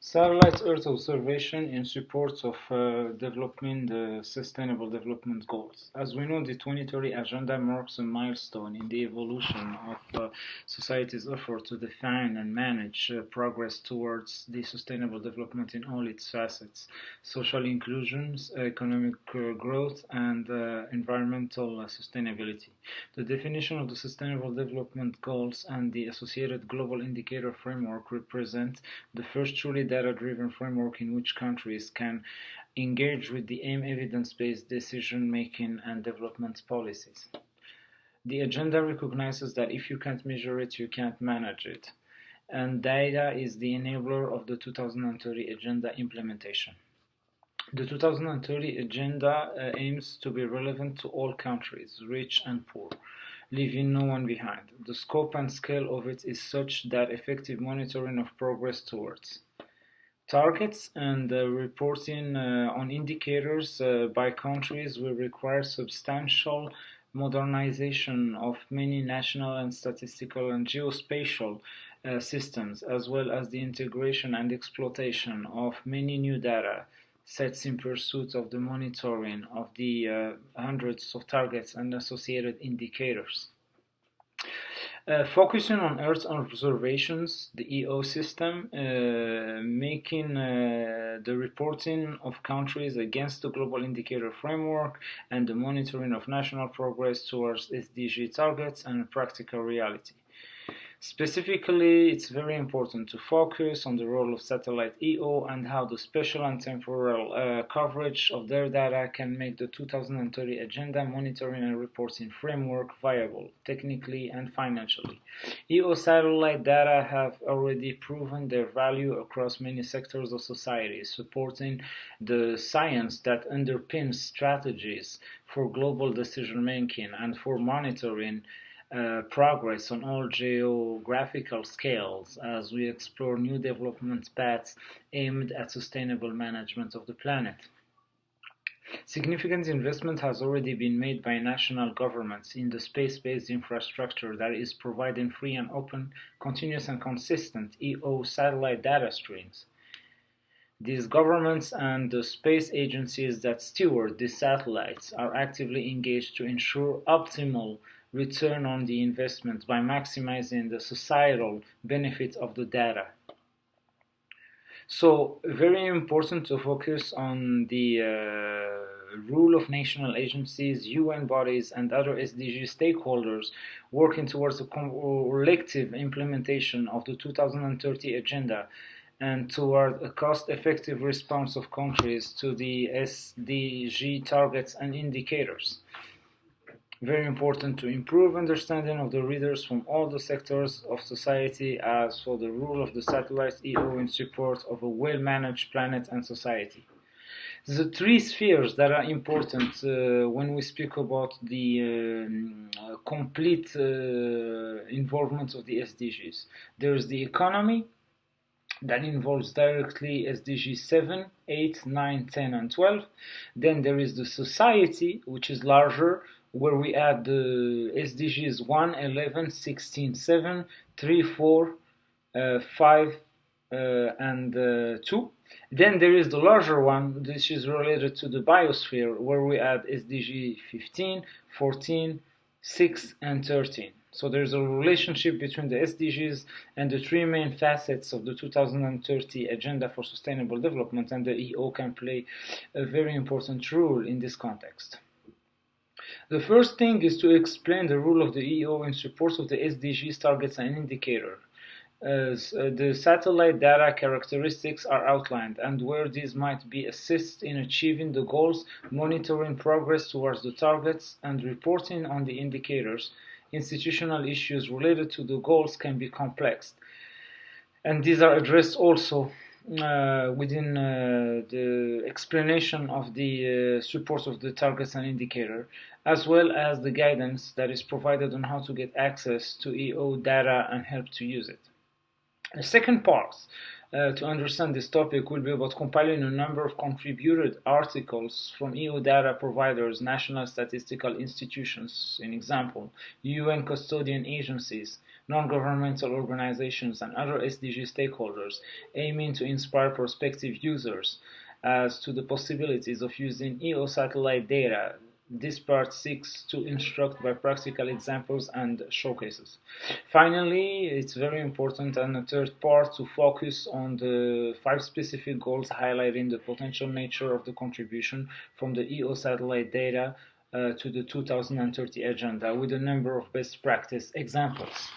Satellite Earth observation in support of developing the Sustainable Development Goals. As we know, the 2030 Agenda marks a milestone in the evolution of society's effort to define and manage progress towards the sustainable development in all its facets: social inclusion, economic growth, and environmental sustainability. The definition of the Sustainable Development Goals and the associated global indicator framework represent the first truly data-driven framework in which countries can engage with the aim evidence-based decision-making and development policies. The agenda recognizes that if you can't measure it, you can't manage it, and data is the enabler of the 2030 Agenda implementation. The 2030 Agenda aims to be relevant to all countries, rich and poor, leaving no one behind. The scope and scale of it is such that effective monitoring of progress towards targets and reporting on indicators by countries will require substantial modernization of many national and statistical and geospatial systems, as well as the integration and exploitation of many new data sets in pursuit of the monitoring of the hundreds of targets and associated indicators. Focusing on Earth observations, the EO system, making the reporting of countries against the global indicator framework and the monitoring of national progress towards SDG targets and practical reality. Specifically, it's very important to focus on the role of satellite EO and how the spatial and temporal coverage of their data can make the 2030 Agenda monitoring and reporting framework viable, technically and financially. EO satellite data have already proven their value across many sectors of society, supporting the science that underpins strategies for global decision-making and for monitoring progress on all geographical scales as we explore new development paths aimed at sustainable management of the planet. Significant investment has already been made by national governments in the space-based infrastructure that is providing free and open, continuous and consistent EO satellite data streams. These governments and the space agencies that steward these satellites are actively engaged to ensure optimal return on the investment by maximizing the societal benefit of the data. So, very important to focus on the role of national agencies, UN bodies, and other SDG stakeholders working towards a collective implementation of the 2030 Agenda and toward a cost-effective response of countries to the SDG targets and indicators. Very important to improve understanding of the readers from all the sectors of society as for the role of the satellite EO in support of a well-managed planet and society. The three spheres that are important when we speak about the complete involvement of the SDGs. There is the economy, that involves directly SDG 7, 8, 9, 10, and 12. Then there is the society, which is larger, where we add the SDGs 1, 11, 16, 7, 3, 4, 5, and 2. Then there is the larger one, which is related to the biosphere, where we add SDG 15, 14, 6, and 13. So there's a relationship between the SDGs and the three main facets of the 2030 Agenda for Sustainable Development, and the EO can play a very important role in this context. The first thing is to explain the role of the EO in support of the SDGs targets and indicators. The satellite data characteristics are outlined and where these might be assist in achieving the goals, monitoring progress towards the targets, and reporting on the indicators. Institutional issues related to the goals can be complex, and these are addressed also within the explanation of the support of the targets and indicator, as well as the guidance that is provided on how to get access to EO data and help to use it. The second part to understand this topic will be about compiling a number of contributed articles from EO data providers, national statistical institutions, in example, UN custodian agencies, non-governmental organizations, and other SDG stakeholders, aiming to inspire prospective users as to the possibilities of using EO satellite data. This part seeks to instruct by practical examples and showcases. Finally, it's very important and the third part to focus on the 5 specific goals highlighting the potential nature of the contribution from the EO satellite data to the 2030 agenda with a number of best practice examples.